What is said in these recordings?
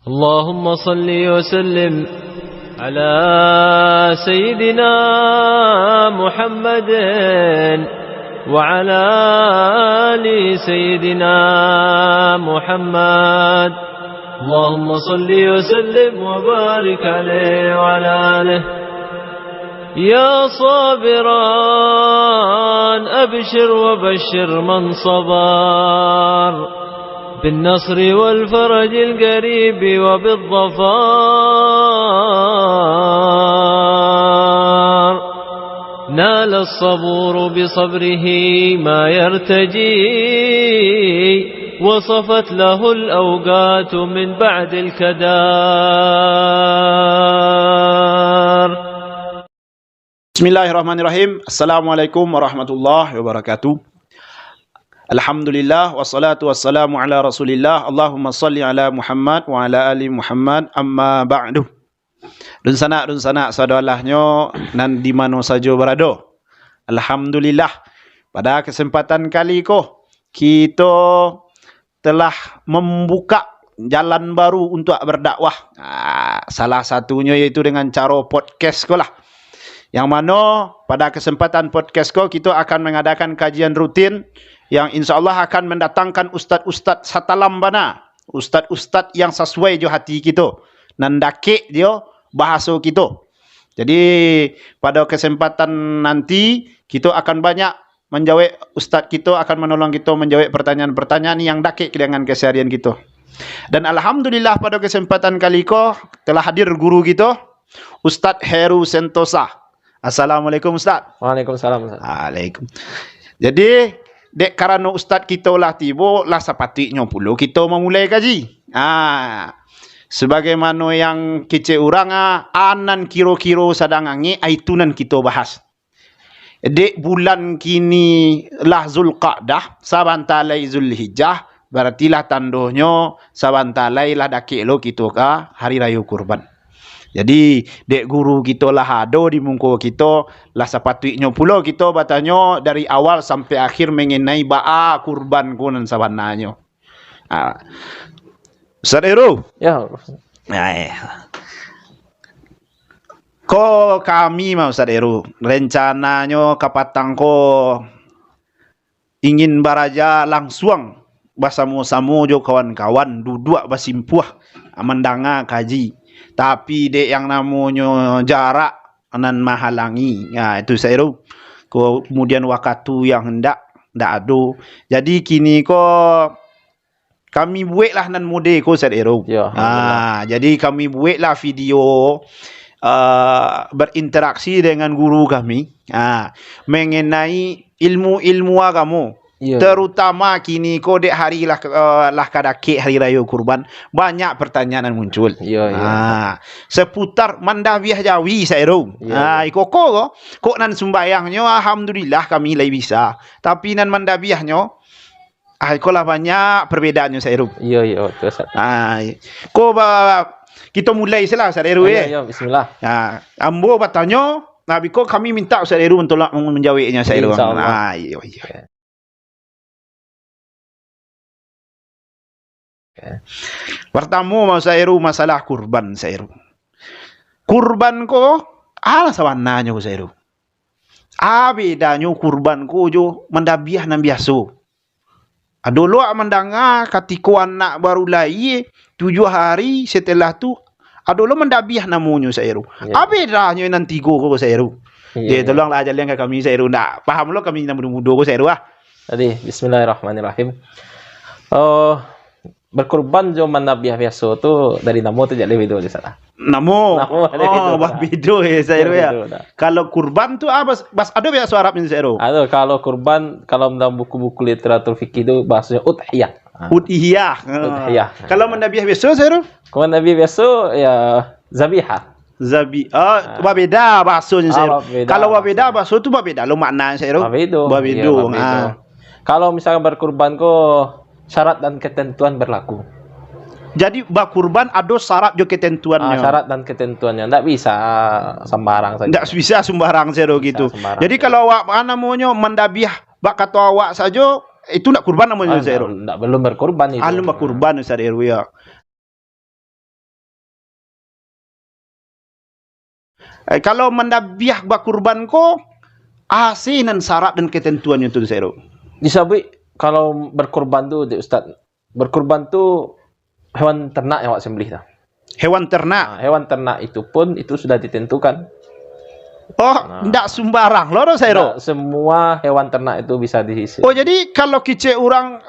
اللهم صل وسلم على سيدنا محمد وعلى آل سيدنا محمد. اللهم صل وسلم وبارك عليه وعلى آله. يا صابرا أبشر وبشر من صبر بالنصر والفرج القريب وبالظفار. نال الصبور بصبره ما يرتجي وصفت له الأوقات من بعد الكدار. Bismillahirrahmanirrahim. Assalamualaikum warahmatullahi wabarakatuh. Alhamdulillah wassalatu wassalamu ala Rasulillah. Allahumma salli ala Muhammad wa ala ali Muhammad. Amma ba'du. Dun sanak saudaralahnya nan di mana saja berada. Alhamdulillah. Pada kesempatan kali kita telah membuka jalan baru untuk berdakwah. Salah satunya yaitu dengan cara podcast lah. Yang mana pada kesempatan podcast kita akan mengadakan kajian rutin yang insyaAllah akan mendatangkan ustaz-ustaz satalam bana. Ustaz-ustaz yang sesuai jo hati kita. Nandake dia bahasa kita. Jadi pada kesempatan nanti kita akan banyak menjawab, ustaz kita akan menolong kita menjawab pertanyaan-pertanyaan yang dakik dengan keseharian kita. Dan Alhamdulillah pada kesempatan kali telah hadir guru kita, Ustaz Heru Sentosa. Assalamualaikum Ustaz. Waalaikumsalam Ustaz. Waalaikumsalam. Jadi dek karena ustaz kita lah tiba lah sepatutnya pula kita memulai kaji. Sebagaimana yang kece orang anan kiro-kiro sadangannya aitunan kita bahas. Dek bulan kini lah Zulqa'dah, sabantalai Zulhijjah, berartilah tandohnya sabantalai lah dakilo kita ka hari raya kurban. Jadi dek guru kita lah ada di muka kita lah sepatutnya pula kita bertanya dari awal sampai akhir mengenai ba'a kurban kunan sabananya. Ustaz Heru. Ya. Ko kami mau Ustaz Heru rencananya kapatang ingin baraja langsung bersama-sama jo kawan-kawan duduk bersimpuh mendanga kaji. Tapi dek yang namanya jarak nan menghalangi. Itu saya tahu. Kemudian waktu yang hendak ada. Jadi kini kami buatlah nan mode saya tahu. Ya, jadi kami buatlah video berinteraksi dengan guru kami mengenai ilmu-ilmu agama. Ya. Terutama kini dek hari lah kadake hari raya kurban banyak pertanyaan muncul. Ya. Seputar mandabiah Jawi saya tahu. Kok nan sembayangnya alhamdulillah kami lai bisa. Tapi nan mandabiahnya lah banyak perbedaannya saya tahu. Iya betul Ustaz. Kita mulai salah Ustaz Heru Ya, bismillah. Ambo bertanya, kami minta Ustaz Heru untuk menjawabnya saya tahu. Iya. Pertama mau saya masalah kurban saya. Kurban sawananya saya. Bedanya kurban jo mendabiah nan biasa. Dulu mendanga ketika anak baru lahir 7 hari setelah tu adolo mendabiah namanya saya. Bedanya nan 3 saya. Dia tolonglah ajar yang kami saya ndak paham lo kami nan muda saya. Tadi bismillahirrahmanirrahim. Berkurban jo manabiah biasa tu dari namo tu jadi beda je salah. Namo beda saya. Kalau kurban tu bas ada bahasa Arabnya saya. Ada kalau kurban kalau dalam buku-buku literatur fikih tu bahasanya udhiyah. Udhiyah. Kalau manabiah biasa saya. Kalau manabiah biasa ya zabihah. Beda bahasanya saya. Kalau beda bahasa tu beda lo makna saya. Beda. Kalau misalnya berkurban syarat dan ketentuan berlaku. Jadi kurban ada syarat juga ketentuannya. Syarat dan ketentuannya. Tidak bisa sembarang saja. Tidak bisa sembarang saja gitu. Jadi kalau awak namanya mendabiah kata awak saja itu tidak kurban namanya Ustaz Heru. Belum berkurban itu. Belum berkurban Ustaz Heru ya. Kalau mendabiah bakurban ko asih nan syarat dan ketentuannya tu Sero. Disabi kalau berkorban tuh Ustaz. Berkorban tuh hewan ternak yang awak sembelih dah. Hewan ternak. Nah, hewan ternak itu pun itu sudah ditentukan. Oh, ndak sembarang loro Sero. Nah, semua hewan ternak itu bisa diisi. Oh, jadi kalau kice orang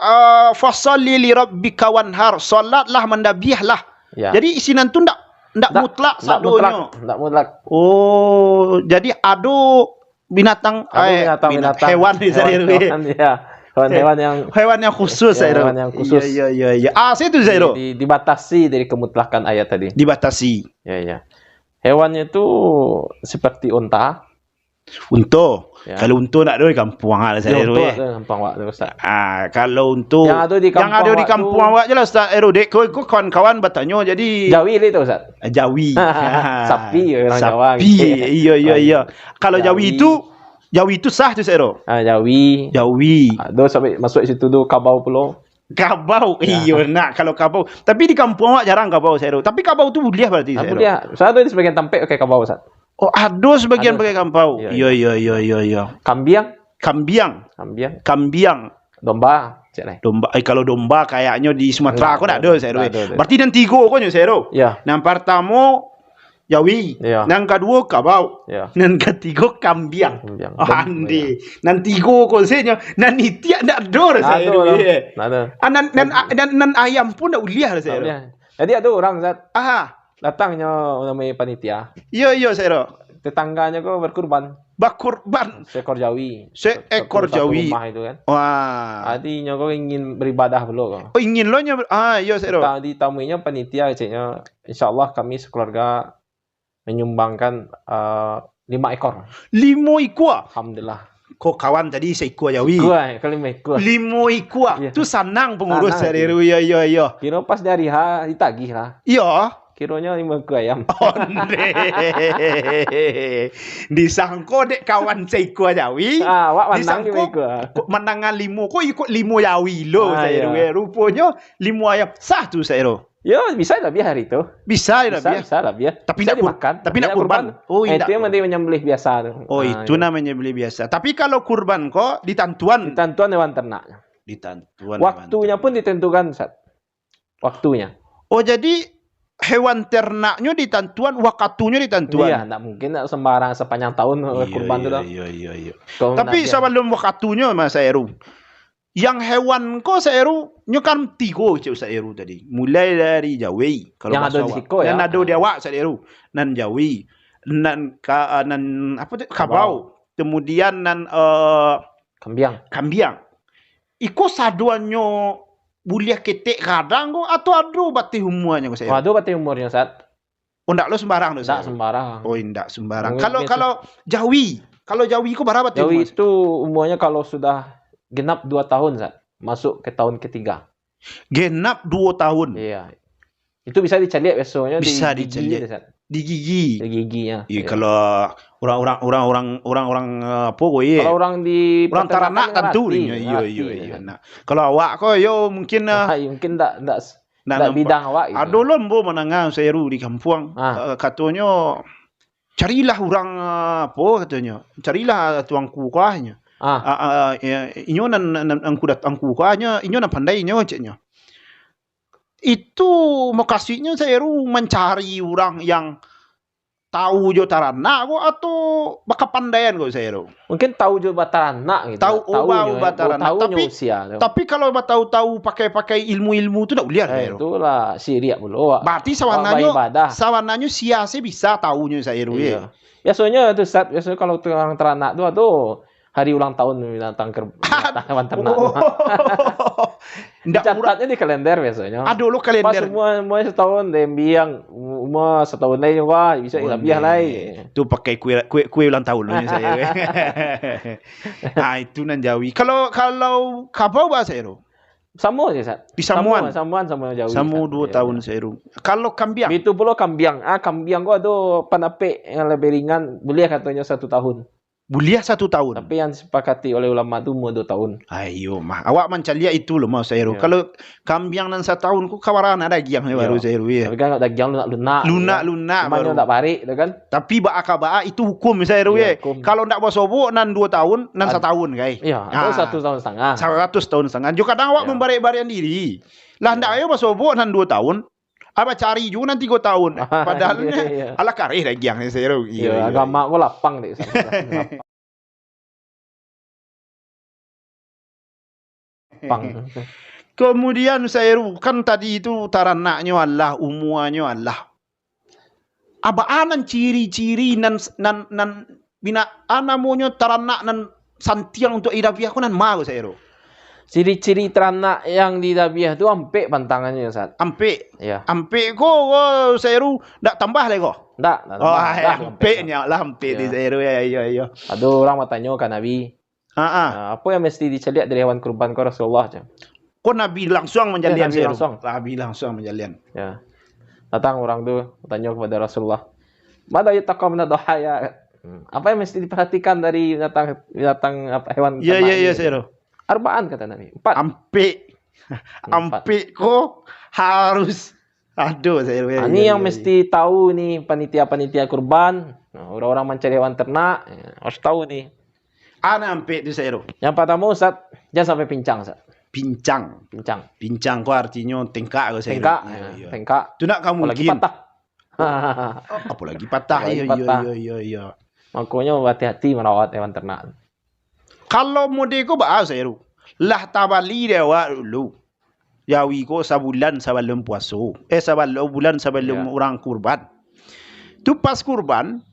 fasalli li rabbika wanhar, salatlah mendabiahlah. Ya. Jadi isinan tu ndak mutlak sadonyo. Ndak mutlak. Oh, jadi ado binatang hewan bisa hewan yang khusus ya, hewan yang khusus. Iya. Itu Zairo. Dibatasi dari kemutlakan ayat tadi. Dibatasi. Ya. Hewannya itu seperti unta. Unta. Ya. Kalau unta nak ada di kampung ada Zairo. Unta ada kampung awak Ustaz. Kalau unta yang ada di kampung awak jelas Ustaz Ero dek ko kawan-kawan bertanya jadi Jawi itu Ustaz. Jawi. Sapi orang Jawa. Sapi. Iya. Kalau Jawi itu sah tu Sero. Jawi. Aduh sampai masuk situ tu kabau pulau. Kabau. Iya nak kalau kabau. Tapi di kampung awak jarang kabau Sero. Tapi kabau tu buliah berarti Sero. Buliah. Saya ada di sebagian tampek pakai kabau Ustaz. Oh, ada sebagian pakai kabau. Iya. Kambiang. Domba. Kalau domba kayaknya di Sumatera aku tak ada Sero. Berarti dan tiga kau Sero. Ya. Yang pertama Jawi, yang kedua kabau, yang ketiga kambiang. Andi, nan tiga konsepnya, nan itia ndak ada saya. Nan ayam pun ndak uliah saya. Jadi ada orang Zat. Aha. Datangnya namanya panitia. Iya saya. Tetangganya kok berkurban. Seekor Jawi. Seekor Jawi. Rumah itu kan. Wah. Artinya kok ingin beribadah dulu kok. Oh ingin lo nya. Iya saya. Ditamuinya panitia kayaknya. Insyaallah kami sekeluarga menyumbangkan 5 ekor. 5 ekor. Alhamdulillah. Kok kawan tadi seekor Jawi. Kalau 5 ekor. 5 ekor. Tu senang pengurus dari iya. Kira pas dari ditagih lah. Iya. Kiranya 5 ekor ayam. Disangko dek kawan seekor Jawi. Wak menang 5 ekor. Kok menangan 5 kok ikut 5 Jawi lo saya. Rupanya 5 ayam. Sah tu saya. Ya bisa lah biar hari itu. Bisa lah biar. Tapi nak dimakan. Tapi nak kurban. Oh itu yang nanti menyembelih biasa. Oh itu namanya beli biasa. Tapi kalau kurban kok ditentuan hewan ternak. Ditentuan. Waktunya pun ditentukan Ustaz. Waktunya. Oh jadi hewan ternaknya ditentuan, waktunya ditentuan. Iya, enggak mungkin sembarang sepanjang tahun kurban itu. Iya. Tapi sebelum waktunya Mas Eru. Yang hewan ko Sero kan 3 Cik Ustaz Eru tadi. Mulai dari Jawi kalau yang ada di Siko ya. Yang ada di awak Ustaz Eru. Nan Jawi, nan apa tu? Kabau. Kemudian nan kambiang. Iko saduannya buliah ketek kadang ko atau ada batas umurnya ko Sero? Ada batas umurnya Ustaz. Oh ndak lo sembarang tu. Ndak sembarang. Oh ndak sembarang. Kalau Jawi ko berapa batas Jawi itu umurnya kalau sudah genap 2 tahun, Zat. Masuk ke tahun ketiga. Genap 2 tahun? Iya. Itu bisa diceliak besoknya bisa diceliak. Di gigi? Di giginya. Iya, kalau orang apa kok ya? Kalau orang di orang taranak tentu. Iya. Nah, kalau awak kok yo mungkin mungkin enggak bidang awak gitu. Ada lombo menangang Seru di kampung. Katanya carilah orang apa katanya. Carilah tuang kukahnya. Inyo nan kudat angku kanya inyo nan pandai inyo ceknya. Itu makasihnya saya mencari orang yang tahu jo tarana ko atau bakapandaian ko saya. Mungkin tahu jo batarana gitu. Tahu batarana tapi kalau tahu pakai ilmu-ilmu itu ndak lihat saya. Itulah syirik dulu. Berarti sawananya siase bisa tahunya saya ya. Ya soalnya itu Ustaz, biasanya kalau orang teranak tuh aduh hari ulang tahun binatang hewan ternak. Catatnya di kalender biasanya. Aduh lo kalender. Pas semua setahun dembiang umur setahun lain wah bisa lebih lain. Itu pakai kue ulang tahun lo saya. Itu nan Jawi. Kalau kabau bahasa Ero. Sama aja Sat. Di Samuan sama Jawi. Samu 2 tahun Ero. Kalau kambiang. Itu pula kambiang. Kambiang gua ada panapek yang lebih ringan boleh katanya 1 tahun. Buliah 1 tahun. Tapi yang disepakati oleh ulama tu umur 2 tahun. Ayo mah, awak mencari itu loh mau saya. Ya. Kalau kambing nan 1 tahun ku kawaran ada giang baru saya ya. Tapi kan dagang lunak-lunak. Lunak-lunak baru. Tak barik tu kan. Tapi baa itu hukum saya Ya, ya. hukum. Kalau ndak bosobo nan 2 tahun, nan 1 tahun kai. Iya, atau 1 tahun setengah. 100 tahun setengah. Jo kadang awak Ya. membarik-barikan diri. Lah ndak ayo bosobo nan 2 tahun. Apa cari juga nanti 3 tahun. Padahal Iya. ala kareh dah giang saya. Iya, agama aku lapang deh. Lapang. Kemudian saya kan tadi itu taranaknya Allah, umuannya Allah. Apa anan ciri-ciri nan bina anamonyo taranak nan santiang untuk idapiah ku nan mau saya. Ciri-ciri teranak yang di Dabiah tu ampek pantangannya Ustaz. Ampe. Ya. Ampe ko saya ndak tambah lagi ko. Ndak. Oh, ampe-nya lah ampe di Ya. saya ya. Ada orang bertanya ke Nabi, apa yang mesti diceliak dari hewan kurban ke Rasulullah? Kok Nabi langsung menjalian Nabi saya. langsung. Nabi langsung menjalian. Ya. Datang orang tu bertanya kepada Rasulullah, "Mada yataqam min ad-dhahaya?" Apa yang mesti diperhatikan dari binatang apa hewan Ya ternak ini? saya. Arba'an kata Nabi. 4. Ampe. Ampe ko harus. Aduh saya. Ini yang mesti tahu nih panitia-panitia kurban. Nah, orang-orang mencari hewan ternak harus tahu nih. Ana ampe itu saya. Yang pertama Ustaz, jangan sampai pincang Ustaz. Pincang. Pincang ko artinya tengkak ko saya. Tengkak. Iya. Tengkak. Itu nak kamu Apalagi patah. Apalagi patah. Apalagi patah. Iya. Makanya hati-hati merawat hewan ternak. Kalau mode ko ba saya lah tabali dia wa dulu. Yawi ko sebulan sebelum puasa. Bulan sebelum Ya. orang kurban. Tu pas kurban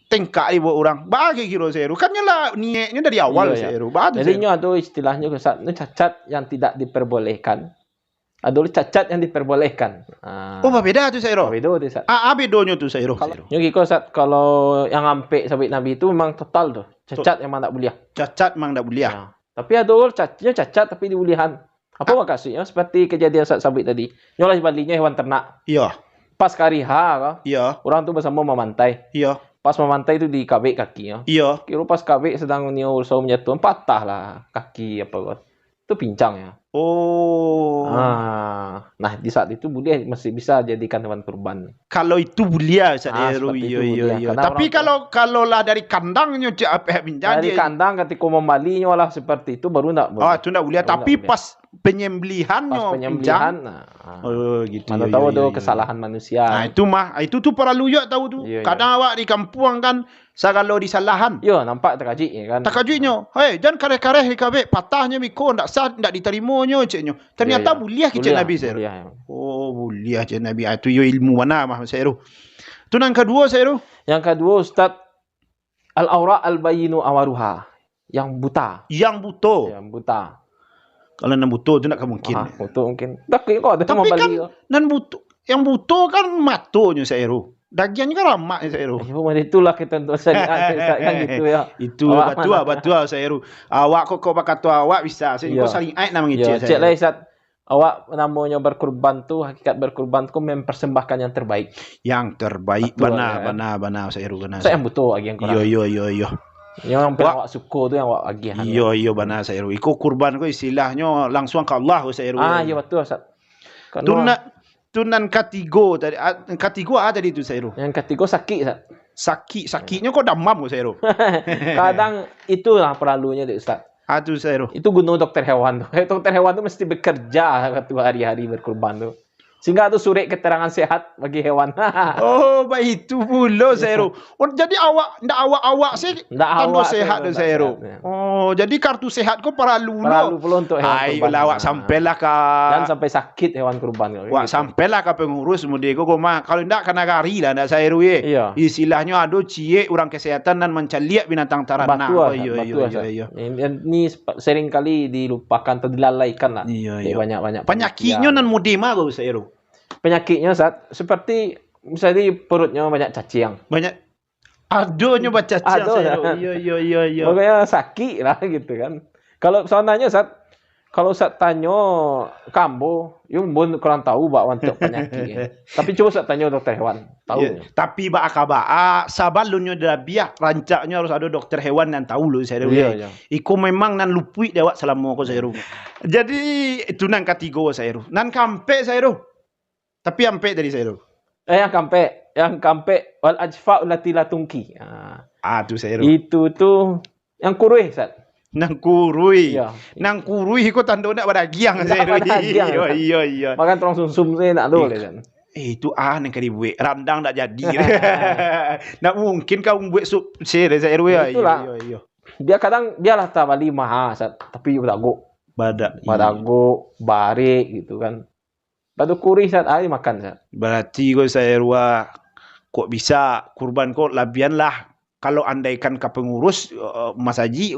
tengkak ibu orang. Bagi kira saya. Kan lah niatnya dari awal Iya, saya. Jadinya ada istilahnya Ustaz, itu cacat yang tidak diperbolehkan. Ada cacat yang diperbolehkan. Oh, beda tu saya. Beda tu Ustaz. Bedonya tu saya. Nyugi ko Ustaz, kalau yang ampek sabit Nabi itu memang total tuh. Cacat yang tak boleh. Cacat mang tak boleh. Nah, tapi ada orang cacatnya cacat tapi dibulihan. Apa maksudnya? Seperti kejadian Ustaz sabit tadi. Nyolah balinya hewan ternak. Iya. Pas hari H, Iya. orang tu bersama memantai. Iya. Pas memantai itu dikabik kakinya. Iya. Kira pas kabik sedang niu usaha menyatu, patah lah kaki apa kot. Itu pincang ya. Oh. Nah di saat itu boleh masih bisa jadikan hewan kurban. Kalau itu boleh saya. Seperti itu Iya. boleh. Karena Tapi kalau lah dari kandangnya apa pinjam Dari dia. kandang ketika membalinya lah seperti itu baru nak boleh. Itu enggak boleh. Tapi pas penyembelihannya Pas penyembelihan, gitu. mana tahu ada kesalahan manusia. Nah, itu tuh para luyak tahu tuh. Iya, Kadang awak di kampung kan kalau disalahan. Yo, nampak terkajik ya kan. Tak kajuinya. Hei, jangan kareh-kareh dikabek patahnya miko ndak sah ndak diterimanya ceknya. Ternyata boleh kecil Nabi saya. Oh, boleh je Nabi. Itu yo ilmu mana mah saya. Tu yang kedua saya. Yang kedua Ustaz, al-aura al-bayinu awaruha. Yang buta. Yang buto. Yang buta. Kalau nan buto tu nak mungkin. Buta mungkin. Tapi kok ada Tapi kan membali. nan buto. Yang buto kan matonya saya. Dagingnya kan ramak saya. Itulah ketentuan syariat kan gitu ya. Itu betul saya. Awak kok kata awak bisa. Saya kok saling aik nama ngecek saya. Cek lah Ustaz. Awak namanya berkurban tu, hakikat berkurban tu mempersembahkan yang terbaik. Yang terbaik benar saya kena. Saya yang butuh lagi yang kurang. Iya. Yang awak suka tu yang awak bagi. Iya benar saya. Iko kurban ko istilahnya langsung ke Allah saya. Iya betul Ustaz. Tunan katigo tadi ada di itu saya. Yang ketiga sakit Ustaz. Sakitnya kok demam saya. Kadang itulah perlunya deh Ustaz. Aduh saya. Itu gunung dokter hewan tuh. Dokter hewan tuh mesti bekerja waktu hari-hari berkurban tuh. Sehingga itu surat keterangan sehat bagi hewan. Oh, baik itu pula saya. Jadi awak sih tanda sehat tu saya. Oh, jadi kartu sehat kau perlu untuk hewan kurban. Awak sampailah ke dan sampai sakit hewan kurban. Wah, sampailah ke pengurus mudi kau mah. Kalau ndak kena gari lah ndak saya Iya. Istilahnya ada cie orang kesehatan dan mencaliak binatang teranak. Iya. Ini sering kali dilupakan atau dilalaikan lah. Iya. Banyak-banyak. Penyakitnya nan mudi mah kau saya. Penyakitnya Ustaz, seperti misalnya perutnya banyak cacing. Banyak adonya baca cacing saya. Iya. Pokoknya sakit lah gitu kan. Kalau soalnya Ustaz, Kalau Ustaz tanyo kambo, yung bun kurang tahu bak untuk penyakit. Ya. Tapi coba Ustaz tanyo dokter hewan, tahu. Ya, tapi ba akaba sabalunyo dabiah rancaknya harus ada dokter hewan yang tahu loh saya Iya, iya. Iko memang nan lupui dewak selama ko saya Jadi itu nan katigo saya nan kampe saya Tapi ampe dari saya Yang kampe wal ajfa ulati la tungki. Itu saya Itu tuh yang kurui Ustaz. Nang kurui. Iya. Nang kurui iko tando nak badagiang saya Badagiang. Iya. Makan terong sumsum saya nak boleh kan. Itu nang kali buat randang tak jadi. Nak mungkin kau buat sup saya ya. Iya. Dia kadang lah tabali maha Ustaz, tapi juga go. Badago, bare gitu kan. Badu kuri Ustaz, makan Ustaz. Berarti ko saya kok bisa kurban kok labian lah. Kalau andaikan ke pengurus Mas Haji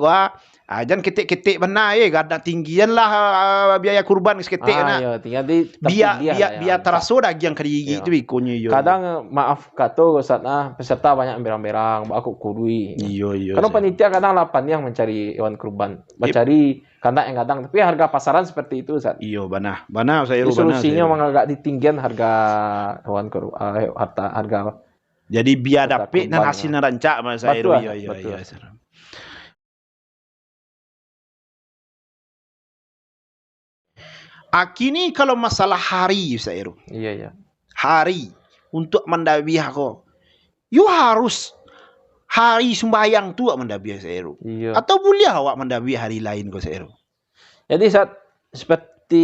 jangan ketik-ketik benar gada tinggian lah biaya kurban seketik Iya, tinggal di biar terasa daging kerigi itu ikonnya yo. Kadang maaf kata Ustaz peserta banyak berang-berang, aku kudui. Iya. Karena panitia kadang lapan yang mencari hewan kurban, mencari kandang yang kadang, tapi harga pasaran seperti itu Ustaz. Iya, banah saya solusinya memang agak ditinggian harga hewan kurban, harga. Jadi biar dapat dan hasilnya rancak Mas Heru. Iya. Kini kalau masalah hari Heru. Iya. Hari untuk mendabiah kok. You harus hari sembahyang tu mendabiah Heru. Iya. Atau boleh awak mendabiah hari lain kok Heru. Jadi saat seperti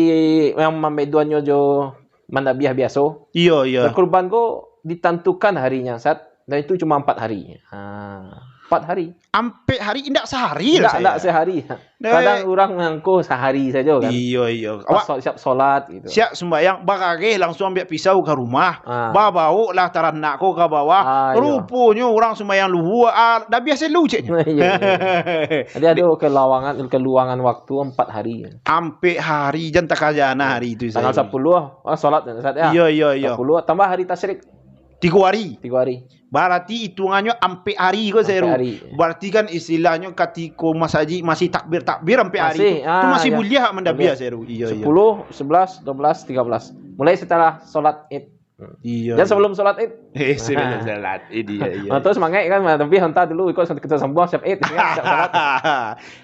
yang membeduannya jo mendabiah biasa. Iya. Kurban kok ditentukan harinya saat dan itu cuma 4 hari. 4 hari. Sampai hari indak sehari lah saya. Indak sehari. Kadang orang ngangko sehari saja kan. Iya. Awak siap solat gitu. Siap sembahyang bagage langsung ambil pisau ke rumah. Bawa lah taranak ko ke bawah. Rupanya orang sembahyang luhur dah biasa luceknya. Iya. Jadi ada keluangan waktu 4 hari. Sampai hari jantan kajana hari itu saya. Tanggal 10 solat saat ya. Iya. 10 tambah hari tasyrik. 3 hari. Berarti hitungannya sampai hari kok saya. Berarti kan istilahnya ketika Mas Haji masih takbir sampai hari itu masih boleh mendabiah saya. Iya. 10, 11, 12, 13. Mulai setelah salat Id. Iya. Dan sebelum salat Id. Sebelum salat Id iya. Terus semangat kan tapi hantar dulu ikut kita sembuh siap Id siap salat.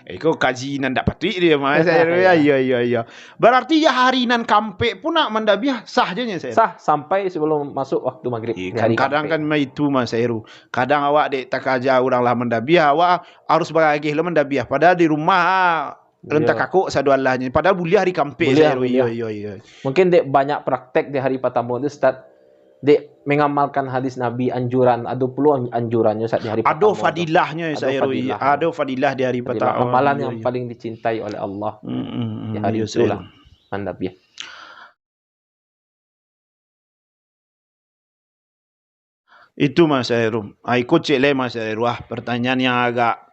Iko kaji nan dapat dia Mas saya. Iya. Berarti ya hari nan kampe pun nak mendabiah sah janya saya. Sah sampai sebelum masuk waktu maghrib. Kadang kan itu Mas Heru. Kadang awak dek tak aja orang lah mendabiah awak harus beragih lah mendabiah. Padahal di rumah rentak aku saduallahnya. Padahal boleh hari kampe saya. Iya. Mungkin dek banyak praktek di hari pertama itu Ustaz. Dek mengamalkan hadis Nabi anjuran, ada puluh anjurannya saat di hari pertama. Ada fadilahnya saya. Ada fadilah di hari pertama. Amalan yang paling dicintai oleh Allah. Di hari itulah mendabiah. Itu Mas Heru. Ikut cek Mas Heru. Pertanyaan yang agak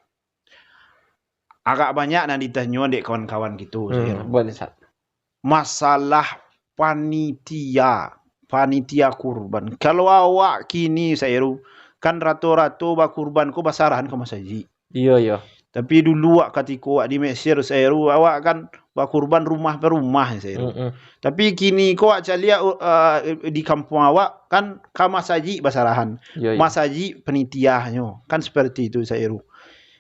banyak nak ditanya dek kawan-kawan gitu. Boleh Ustaz. Masalah panitia kurban. Kalau awak kini saya kan rata-rata kurban ko basarahan ke Mas Haji. Iya. Tapi dulu ketika awak di Mesir saya awak kan kurban rumah per rumah saya. Tapi kini ko awak lihat di kampung awak kan ke Mas Haji basarahan. Mas Haji penitiahnya kan seperti itu saya.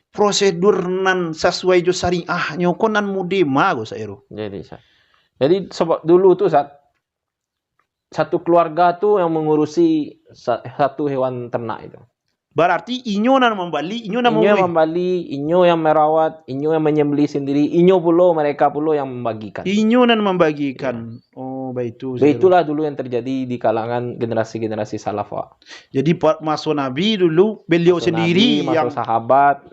Prosedur nan sesuai jo syariahnya ko nan mudema go saya. Jadi sebab dulu tuh satu keluarga tuh yang mengurusi satu hewan ternak itu. Berarti inyo nan membali, inyo yang merawat, inyo yang menyembelih sendiri, inyo pula mereka pula yang membagikan. Inyo nan membagikan. Oh, baik itu. Itulah dulu yang terjadi di kalangan generasi-generasi salaf. Jadi masuk Nabi dulu beliau sendiri yang sahabat.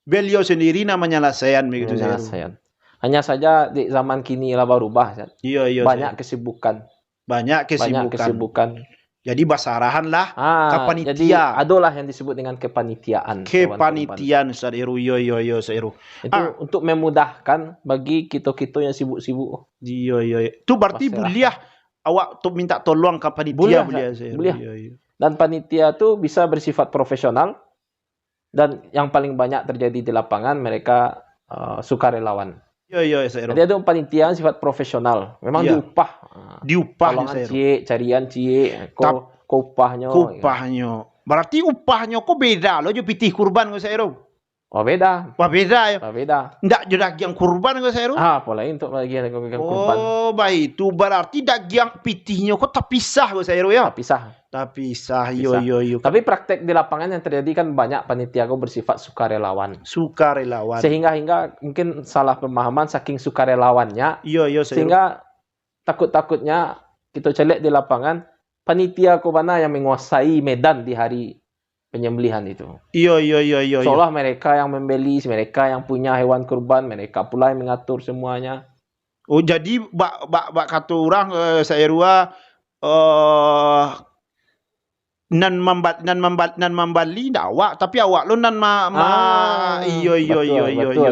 Beliau sendiri namanya lasayan begitu saya. Hanya saja di zaman kini lah berubah. Iya. Banyak kesibukan. Banyak kesibukan. Jadi basarahan lah kepanitia. Jadi adalah yang disebut dengan kepanitiaan. Kepanitiaan Ustaz Heru. Iya Heru. Itu untuk memudahkan bagi kita-kita yang sibuk-sibuk. Iya. Itu berarti boleh awak minta tolong ke panitia boleh. Iya. Dan panitia itu bisa bersifat profesional dan yang paling banyak terjadi di lapangan mereka sukarelawan. Iya iya Ustaz Heru. Jadi ada panitia yang sifat profesional. Memang Iya. diupah. Diupah Tolongan Ustaz Heru. cie, carian cie, ko upahnya. Upahnya. Berarti upahnya kok beda loh jo pitih kurban Ustaz Heru. Oh beda. Wah beda ya. Oh, beda. Ndak jo daging kurban Ustaz Heru. Pola untuk bagian kurban. Oh, baik. Itu berarti daging pitihnya kok terpisah Ustaz Heru ya. Pisah. Terpisah. Yo. Tapi praktek di lapangan yang terjadi kan banyak panitia kok bersifat sukarelawan. Sukarelawan. Sehingga mungkin salah pemahaman saking sukarelawannya. Iya Ustaz Heru. Sehingga takut-takutnya kita celek di lapangan panitia kobana yang menguasai medan di hari penyembelihan itu. Iya. Seolah mereka yang membeli, mereka yang punya hewan kurban, mereka pula yang mengatur semuanya. Oh, jadi bak kata orang saya rua nan membali ndak awak tapi awak lo nan iya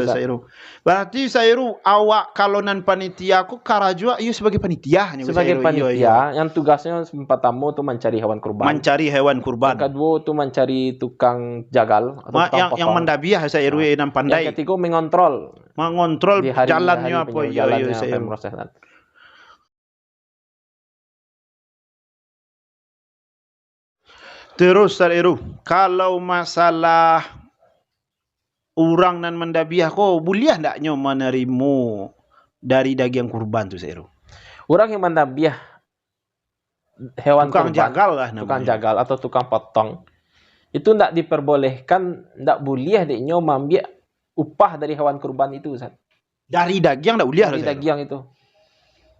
saya ru. Berarti saya ru awak kalau nan panitia aku karajua iya sebagai panitia sebagai panitia yang tugasnya pertama tuh mencari hewan kurban. Mencari hewan kurban. Yang kedua tuh mencari tukang jagal atau tukang yang mendabiah saya ru nan pandai. Yang ketiga mengontrol jalannya apa iya saya ru. Terus Ustaz Heru, kalau masalah orang nan mendabiah ko boleh ndaknya menerima dari daging kurban tu Ustaz Heru? Orang yang mendabiah hewan tukang kurban, jagal lah namanya. Tukang jagal atau tukang potong. Itu ndak diperbolehkan, ndak boleh deknya mengambil upah dari hewan kurban itu Ustaz. Dari daging ndak boleh dari daging itu.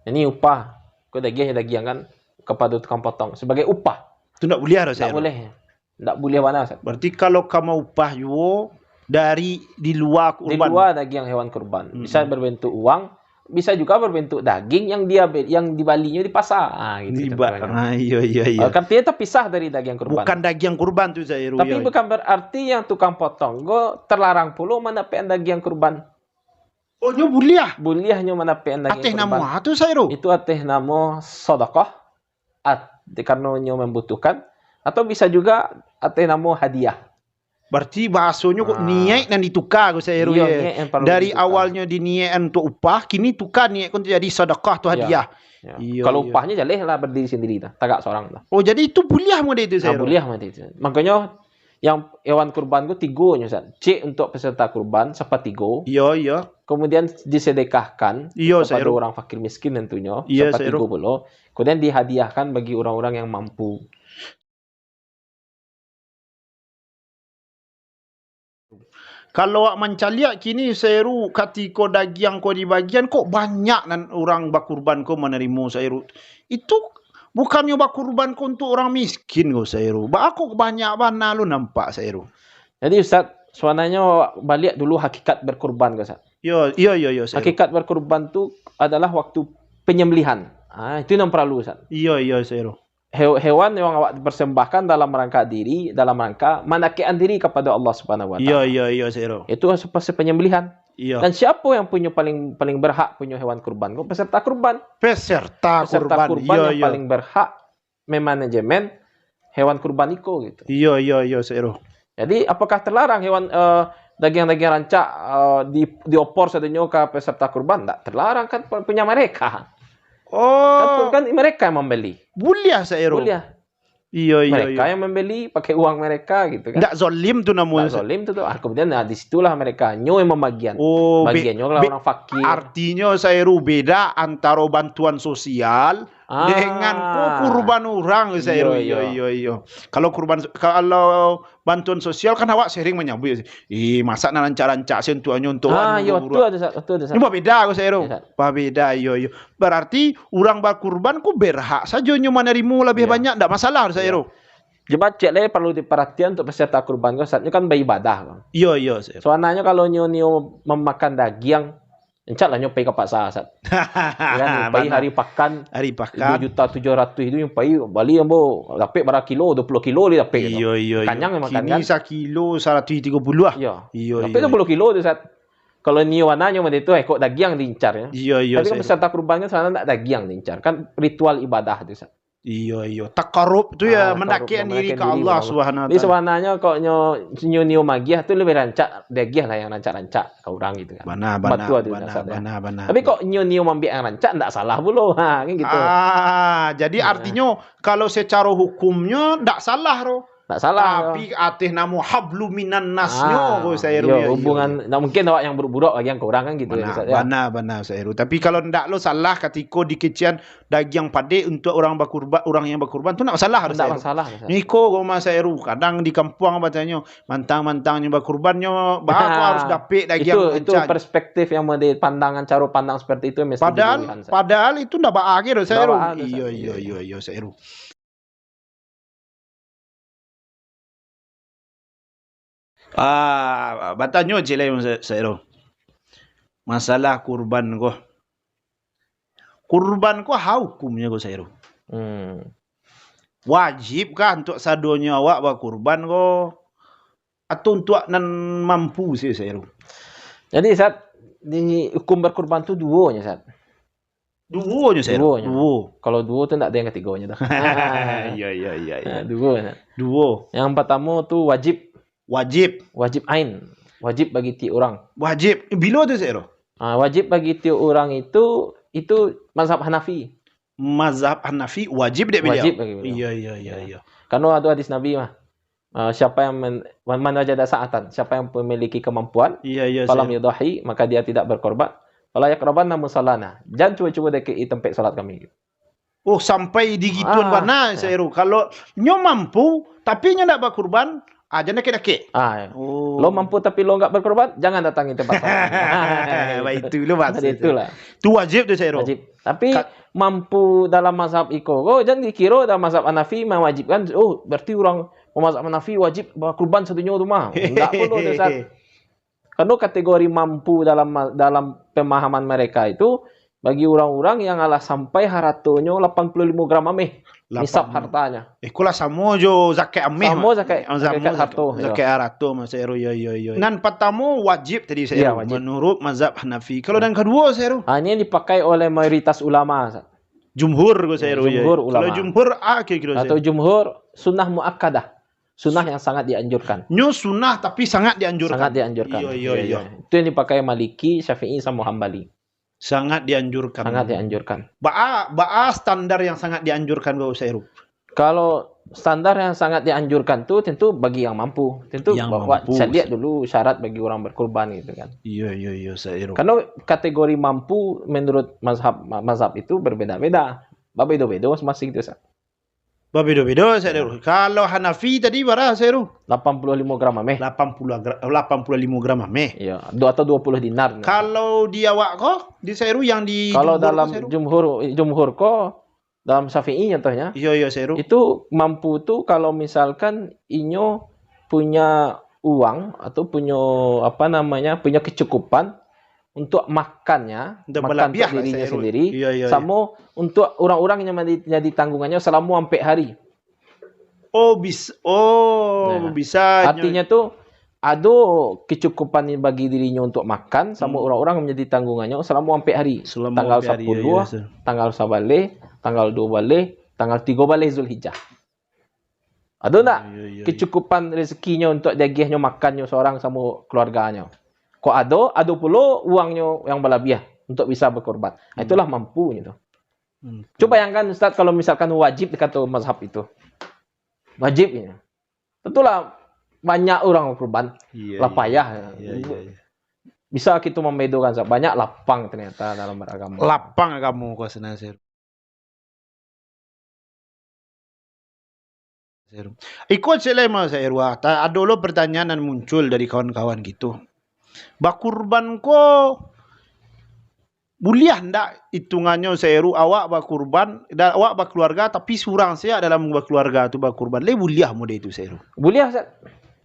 Ini upah. Kau daging kan kepada tukang potong sebagai upah. Itu tak boleh harus tak boleh. Tak boleh mana Ustaz. Berarti kalau kamu upah yo dari di luar kurban. Di luar daging hewan kurban. Bisa berbentuk uang, bisa juga berbentuk daging yang dibalinya di pasar. Gitu. Iya. Artinya terpisah dari daging kurban. Bukan daging kurban tu saya. Tapi bukan berarti yang tukang potong go terlarang pula mendapat daging kurban. Oh, nyo boleh. Bolehnya mendapat daging kurban. Ateh nama tu saya. Itu ateh nama sedekah. Karena nyo membutuhkan atau bisa juga atau nama hadiah. Berarti bahasanya kok niat dan ditukar saya dari awalnya diniat untuk upah kini tukar niat kon jadi sedekah tu hadiah. Iya. Kalau upahnya jaleh lah berdiri sendiri dah, tagak seorang dah. Oh, jadi itu boleh model itu saya. Boleh model itu. Makanya yang hewan kurban ku 3 Ustaz. C untuk peserta kurban sepertiga. Iya. Kemudian disedekahkan kepada orang fakir miskin tentunya sepertiga pula. Kemudian dihadiahkan bagi orang-orang yang mampu. Kalau awak mencaliak kini seru ketika daging kau di bagian kok banyak nan orang bakurban kau menerima seru. Itu bukannya bakurban kau untuk orang miskin kau seru. Ba aku banyak mana lu nampak seru. Jadi Ustaz, sebenarnya balik dulu hakikat berkurban Ustaz. Iya. Hakikat berkurban tu adalah waktu penyembelihan. Itu yang perlu Ustaz. Iya seru. Hewan yang awak persembahkan dalam rangka menakikan diri kepada Allah Subhanahu wa taala. Iya seru. Itu seperti penyembelihan. Iya. Dan siapa yang punya paling berhak punya hewan kurban? Peserta kurban. Peserta kurban yang paling berhak memanajemen hewan kurban itu gitu. Iya seru. Jadi apakah terlarang hewan daging-daging rancak diopor sadenyo ke peserta kurban? Tak terlarang kan punya mereka. Oh, kan mereka yang membeli. Boleh saya Boleh. Iya. Mereka yang membeli pakai uang mereka gitu kan. Nggak zalim tu namanya. Nggak zalim tu. Kemudian disitulah mereka nyo yang membagian. Bagiannya kalau orang fakir. Artinya saya beda antara bantuan sosial dengan kurban orang saya. Iya. Kalau bantuan sosial kan awak sering menyambut. Masa nak rancak-rancak sentuhannya untuk itu ada. Ini beda aku saya. Beda iya. Berarti orang berkurban ku berhak saja nyo menerima lebih banyak, enggak masalah saya. Cuma cek lagi perlu diperhatikan untuk peserta kurban saatnya kan beribadah. Iya. Soalnya kalau nyo memakan daging Insya-Allah nyampai ke pasar Ustaz. Kan nyampai hari pakan 2.700.000 itu nyampai Bali ambo dapat berapa kilo 20 kilo dia dapat. Iya. Kanyang memang kan. Kini 1 kilo 130 lah. Iya. Dapat 20 kilo tu Ustaz. Kalau ni warnanya macam itu kok daging diincar ya. Iya. Tapi kan peserta kurban kan sebenarnya tak daging diincar. Kan ritual ibadah tu Ustaz. Iya. Takarub tu ya mendakikan diri ke Allah Subhanahu wa taala. Jadi taala. sebenarnya kok nyo magiah tu lebih rancak degiah lah yang rancak-rancak ke orang gitu kan. Bana. Tapi kok nyo mambiak yang rancak ndak salah pula. Ha kan gitu. Jadi artinya kalau secara hukumnya ndak salah roh. Tak salah. Tapi atih namo hablu minan nasnyo ko Sairu ya. Hubungan nah, mungkin awak yang buruk-buruk bagi yang kurang kan gitu Bana Sairu. Tapi kalau ndak lo salah ketika dikecian daging pade untuk orang yang berkurban tu ndak masalah. Ndak masalah. Niko ko Mas Sairu kadang di kampung bacanya mantang-mantangnya berkurbannya harus dapet daging. Itu perspektif yang pandangan cara pandang seperti itu mesti padahal itu ndak bahagia Sairu. Iya Sairu. Batanyo cile Sairu. Masalah kurban ko. Kurban ko hukumnya ko Sairu. Wajib kah untuk sadonya awak berkurban ko? Atau untuk nan mampu sih Sairu? Jadi saat di hukum berkurban tu duonya saat. Duonya Sairu. Duo. Kalau duo tu ndak ada yang ketiganya dah. Iya. Duo. Yang pertama tu wajib ain. Wajib bagi tiap orang. Wajib. Bila tu Sairu? Wajib bagi tiap orang itu mazhab Hanafi. Mazhab Hanafi wajib dia beliau. Wajib bagi beliau. Iya. Karena ada hadis Nabi mah. Siapa yang man wajada sa'atan, siapa yang memiliki kemampuan, falam yudahi, maka dia tidak berkorban. Fala yaqrabanna musallana. Jangan cuba-cuba dekat tempat salat kami. Oh, sampai digituan mana Sairu. Kalau nyo mampu tapi nyo ndak berkorban, jangan deket-deket. Lo mampu tapi lo enggak berkorban, jangan datangi tempat salat. Baik itu lo maksud. Itulah. Tu wajib tu Sairu. Wajib. Tapi mampu dalam mazhab jangan dikira dalam mazhab Hanafi mewajibkan, berarti orang mazhab Hanafi wajib berkorban satunya tu mah. Enggak perlu Ustaz. Karena kategori mampu dalam pemahaman mereka itu bagi orang-orang yang alah sampai haratonya 85 gram ameh. Nisab hartanya. Kula samo jo zakat ameh. Samo zakat harto. Zakat harto Mas Sairu. Yo. Nan pertama wajib tadi saya menurut mazhab Hanafi. Kalau dan kedua Sairu. Hanya dipakai oleh mayoritas ulama. Jumhur Sairu. Jumhur ulama. Kalau jumhur kira-kira. Atau jumhur sunnah muakkadah. Sunnah yang sangat dianjurkan. Nyo sunnah tapi sangat dianjurkan. Sangat dianjurkan. Iya. Itu yang dipakai Maliki, Syafi'i sama Hambali. Sangat dianjurkan. Sangat dianjurkan. Ba'a standar yang sangat dianjurkan Bapak Sairu. Kalau standar yang sangat dianjurkan tu tentu bagi yang mampu. Tentu saya lihat dulu syarat bagi orang berkurban gitu kan. Iya Sairu. Karena kategori mampu menurut mazhab itu berbeda-beda. Beda-beda masing-masing itu. Beda-beda Sairu. Kalau Hanafi tadi berapa Sairu? 85 gram ameh. 85 gram ameh. Iya, atau 20 dinar. Kalau di awak kok di Sairu yang di kalau dalam jumhur kok dalam Syafi'i contohnya. Iya Sairu. Itu mampu tuh kalau misalkan inyo punya uang atau punya kecukupan untuk makannya, makan untuk dirinya sendiri, sama untuk orang-orang yang jadi tanggungannya selama sampai hari. Bisa. Artinya tuh ada kecukupan bagi dirinya untuk makan sama orang-orang yang menjadi tanggungannya selama sampai hari. Tanggal 10, tanggal 11, tanggal 12, tanggal 3 balik Zulhijjah. Ada tak kecukupan rezekinya untuk jagihnya makannya seorang sama keluarganya? Kok ada pula uangnya yang berlebihan untuk bisa berkorban. Itulah mampu gitu. Coba bayangkan Ustaz kalau misalkan wajib kata mazhab itu. Wajib ini. Tentulah banyak orang berkorban. Lah payah. Bisa kita membedakan banyak lapang ternyata dalam beragama. Lapang kamu kok senasir. Ikut selama saya ada lo pertanyaan yang muncul dari kawan-kawan gitu. Bakurban ko boleh ndak hitungannya Sairu awak bakurban dan awak berkeluarga tapi surang saya dalam berkeluarga tu bakurban le boleh mode itu Sairu. Boleh Ustaz.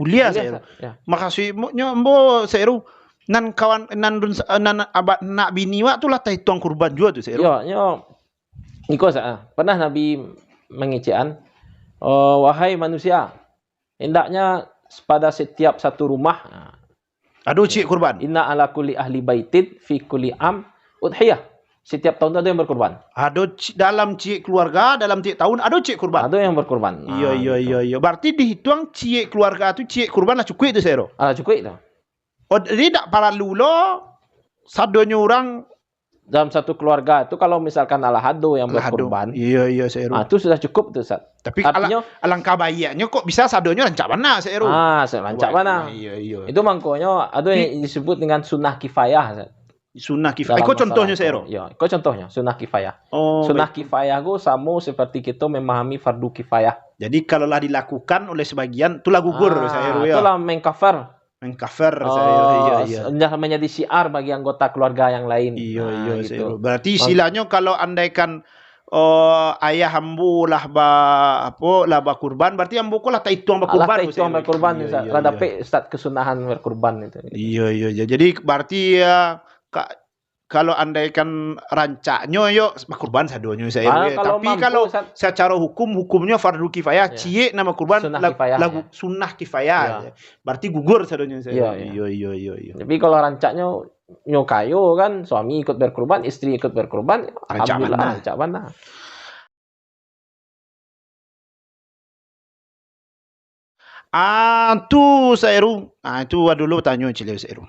Boleh Sairu. Ya. Makasihnya mbo Sairu nan kawan nan abad nak bini wak tu lah hitung kurban juga tu Sairu. Yo. Iko pernah Nabi mengecean wahai manusia hendaknya pada setiap satu rumah aduh cik kurban. Inna ala kulli ahli baitin fi kulli am udhiyah. setiap tahun ada yang berkurban. Ada dalam cie keluarga, dalam tiap tahun ada cie kurban. Ada yang berkurban. Iya. Berarti dihitung cie keluarga itu cie kurban lah cukup itu saya. Cukup itu. Oh, jadi tak perlu lo sadonya orang dalam satu keluarga itu kalau misalkan alahado yang berkurban. Iya saya. Itu sudah cukup tuh, Ustaz. Tapi artinya alangkah baiknya kok bisa sadonya rancak mana saya. Rancak mana. Iya. Itu mangkonya ada yang disebut dengan sunnah kifayah, Ustaz. Sunnah kifayah. Kok contohnya saya? Ya, kok contohnya sunnah kifayah. Sunnah kifayah itu sama seperti kita memahami fardu kifayah. Jadi kalau lah dilakukan oleh sebagian itulah gugur saya ya. Itulah mengkafir saya. Iya. Menjadi syiar bagi anggota keluarga yang lain. Iya gitu. Berarti istilahnya kalau andaikan ayah ambu lah kurban, berarti ambu ko lah taituang kurban. Taituang kurban rada pe start kesunahan berkurban itu. Iya. Jadi berarti kalau andaikan rancaknya kurban sadonya saya. Tapi kalau secara hukumnya fardu kifayah, cie nama kurban lagu sunnah kifayah. Berarti gugur sadonya saya. Iya. Tapi kalau rancaknya nyokayo kan suami ikut berkurban, istri ikut berkurban, alhamdulillah rancak mana. Tu Sairu. Itu dulu tanya cile Sairu.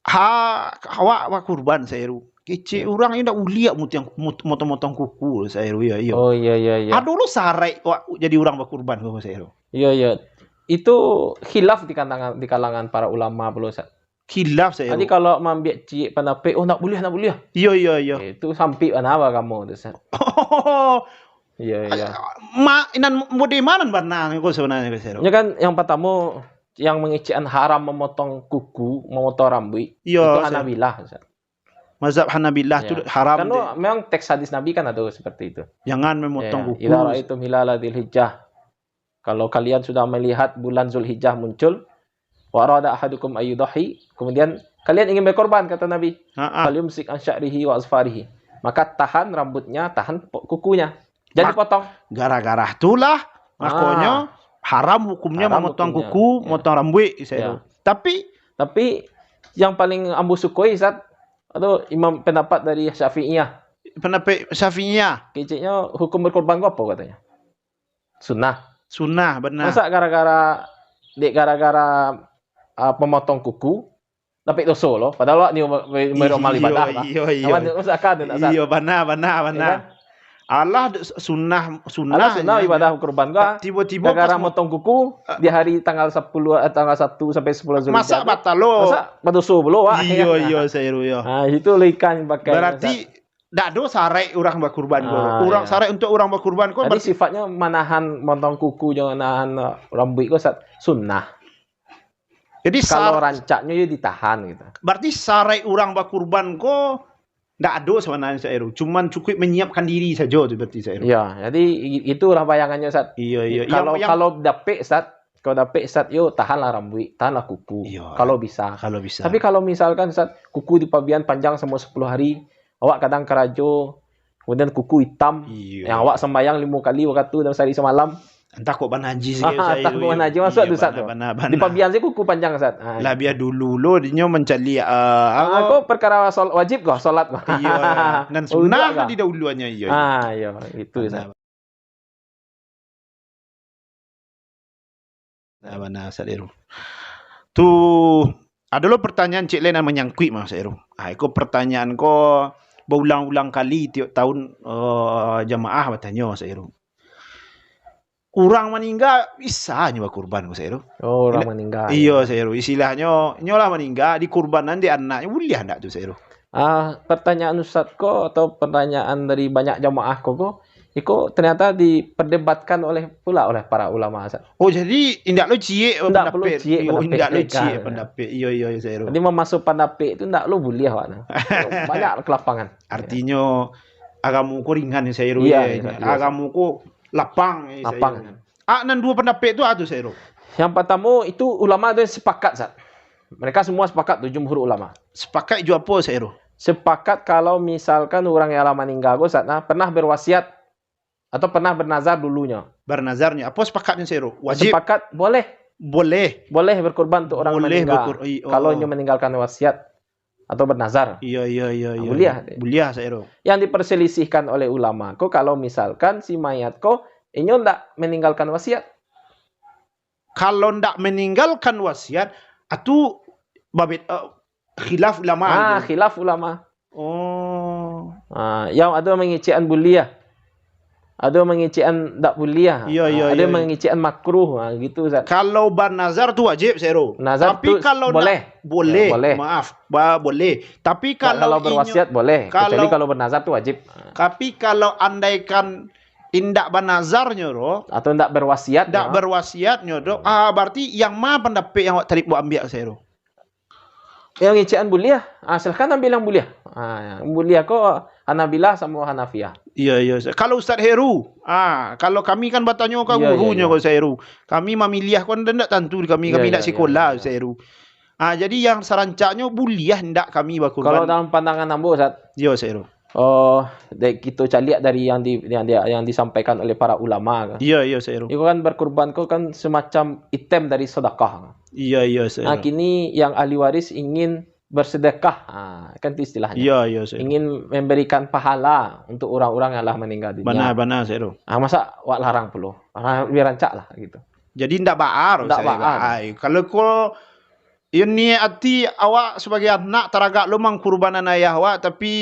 Awak kurban Sairu. Kece orang ini dah uliak motong-motong kuku Sairu ya. Oh iya. Aduh lu sarai jadi orang berkurban kau Sairu. Iya. Itu khilaf di kalangan para ulama belum Ustaz. Khilaf Sairu. Jadi kalau mambiak cik panape, nak boleh. Iya. Itu sampai apa kamu Ustaz? Iya. Inan mode mana benar kau sebenarnya Sairu? Ya kan yang pertama yang mengician haram memotong kuku, memotong rambut itu Hanabilah. Mazhab Hanabilah itu haram. Karena memang teks hadis Nabi kan ada seperti itu. Jangan memotong kuku. Idza ra'aitum hilala dzulhijjah. Kalau kalian sudah melihat bulan Zulhijjah muncul, wa arada ahadukum ayyudahi, kemudian kalian ingin berkorban kata Nabi, falyumsik an sya'rihi wa azfarihi. Maka tahan rambutnya, tahan kukunya. Jadi potong. Gara-gara itulah makanya haram hukumnya memotong kuku, memotong rambut saya. Tapi yang paling ambu sukoi Ustaz, atau imam pendapat dari Syafi'iyah. Pendapat Syafi'iyah. Keciknya hukum berkorban apa katanya? Sunnah benar. Masa gara-gara pemotong kuku tapi dosa loh. Padahal ni meromal ibadah lah. Iya benar. Allah sunnah ibadah kurban gua. Tiba-tiba gara-gara motong kuku di hari tanggal 1 sampai 10 Zulhijjah. Masa batal lo? Masa badoso belum? Iya saya ya. Itu ikan pakai. Berarti dak do sarai orang berkurban orang sarai untuk orang berkurban kok. Jadi sifatnya manahan motong kuku jangan nahan rambut kok sunnah. Jadi kalau rancaknya ya ditahan gitu. Berarti sarai orang berkurban kok nggak ada sebenarnya saya cuman cukup menyiapkan diri saja seperti saya. Iya, jadi itulah bayangannya Ustaz. Iya. Kalau dapet Ustaz, yo tahanlah rambut, tahanlah kuku. Iya, kalau bisa. Tapi kalau misalkan Ustaz, kuku di pabian panjang semua 10 hari, awak kadang kerajo, kemudian kuku hitam, yang awak sembahyang 5 kali waktu dalam sehari semalam. Entah kok ban haji sih saya. Entah kok ban haji masuk tu Ustaz. Di pabian saya kuku panjang Ustaz. Lah biar dulu lo dinyo mencari aku perkara wajib kok salat kok. Iya. Dan sunnah di dahuluannya iya. Iya, itu Ustaz. Benar Ustaz Eru. Tu ada lo pertanyaan cik lain yang menyangkut Mas Eru. Iko pertanyaan ko berulang-ulang kali tiap tahun jamaah bertanya Mas Eru. Orang meninggal bisa nyoba kurban saya itu. Orang meninggal. Iya saya itu. Istilahnya nyolah meninggal di kurbanan di anaknya boleh enggak tuh saya itu. Pertanyaan Ustaz ko atau pertanyaan dari banyak jamaah ko itu ternyata diperdebatkan oleh para ulama Ustaz. Oh jadi indak lo cie pendapat. Indak lo cie pendapat. Iya saya itu. Jadi memasuk pendapat itu indak lo boleh awak. Banyak kelapangan. Artinya agamu ringan saya itu. Agamu lapang. Nan dua pendapat itu ada saya. Yang pertama itu ulama itu sepakat Zat. Mereka semua sepakat tuh jumhur ulama. Sepakat juga apa saya? Sepakat kalau misalkan orang yang lama meninggal Zat, pernah berwasiat atau pernah bernazar dulunya. Bernazarnya apa sepakatnya saya? Wajib. Sepakat boleh berkorban untuk orang meninggal. Kalau dia meninggalkan wasiat atau bernazar. Iya. Buliah Sairu. Yang diperselisihkan oleh ulama ko kalau misalkan si mayat ko inyo ndak meninggalkan wasiat. Kalau ndak meninggalkan wasiat, atu babit khilaf ulama. Khilaf ulama. Oh. Yang ada mengician buliah. Ada mengician ndak buliah. Ada mengician makruh, gitu Ustaz. Kalau bernazar tu wajib, Sairu. Tapi kalau boleh. Boleh. Maaf, boleh. Tapi kalau berwasiat boleh, kecuali kalau bernazar tu wajib. Tapi kalau andaikan indak bernazarnya atau ndak berwasiat, berwasiatnya berarti yang mana pendapat yang awak tarik buat ambil, Sairu? Yang ngician buliah, silahkan ambil yang buliah. Buliah kok Hanabilah sama Hanafiyah. Iya. Kalau Ustaz Heru, kalau kami kan bertanya ke gurunya kau Ustaz Heru. Kami memilih kan tidak tentu kami ndak sekolah Ustaz Heru. Jadi yang serancaknya buliah ndak kami berkurban. Kalau dalam pandangan ambo Ustaz. Iya Ustaz Heru. Kita lihat dari yang disampaikan oleh para ulama. Iya Ustaz Heru. Itu kan berkurban kau kan semacam item dari sedekah. Iya Ustaz Heru. Kini yang ahli waris ingin bersedekah, kan itu istilahnya. Iya. Ingin memberikan pahala untuk orang-orang yang telah meninggal dunia. Benar, Sairu. Masa wak larang perlu? Biar rancak lah gitu. Jadi ndak baar. Kalau kau ini hati awak sebagai anak teragak lo mengkurbanan ayah awak, tapi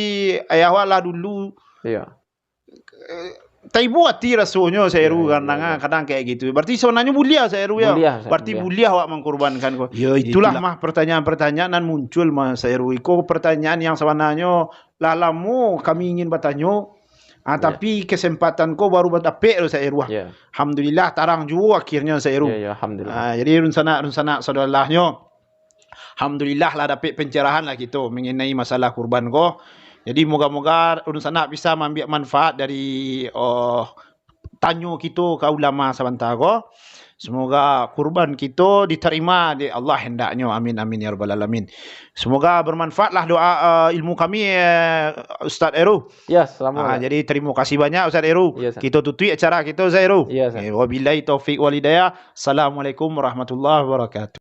ayah awak lah dulu. Iya. Taibu hati rasanya Sairu kadang kayak gitu. Berarti sebenarnya buliah Sairu ya. Berarti buliah awak mengkorbankan kau. Ya itulah mah pertanyaan-pertanyaan yang muncul Mas Sairu. Iko pertanyaan yang sebenarnya lalamu kami ingin bertanya. Tapi kesempatan kau baru bertapik lo Sairu. Alhamdulillah tarang juga akhirnya Sairu. Alhamdulillah. Jadi runsana saudaralahnya. Alhamdulillah lah dapat pencerahan lah gitu mengenai masalah kurban kau. Jadi moga-moga urusan anak bisa mengambil manfaat dari tanya kita ke ulama sebentar ko. Semoga kurban kita diterima di Allah hendaknya. Amin ya rabbal alamin. Semoga bermanfaatlah doa ilmu kami Ustaz Heru. Ya, selamat. Jadi terima kasih banyak Ustaz Heru. Kita tutup acara kita Ustaz Heru. Ya, wabillahi taufik wal hidayah. Assalamualaikum warahmatullahi wabarakatuh.